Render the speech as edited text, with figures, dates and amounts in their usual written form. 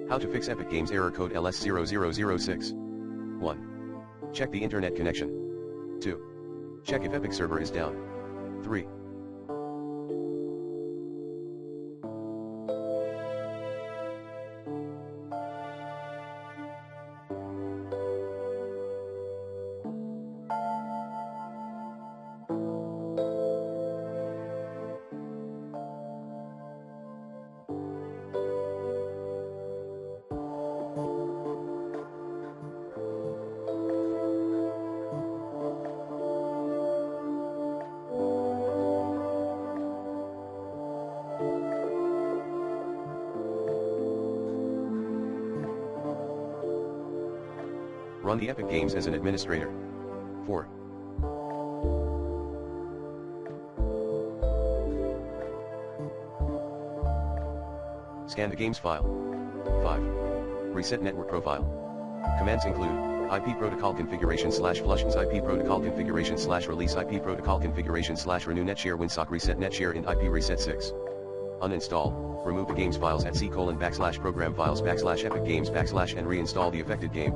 How to fix Epic Games error code LS-0006. 1. Check the internet connection. 2. Check if Epic server is down. 3. Run the Epic Games as an administrator. 4. Scan the games file. 5. Reset network profile. Commands include IP protocol configuration /flushins IP protocol configuration /release IP protocol configuration /renew netshare winsock reset netshare int IP reset 6. Uninstall, remove the games files at /program files /epic games / and reinstall the affected game.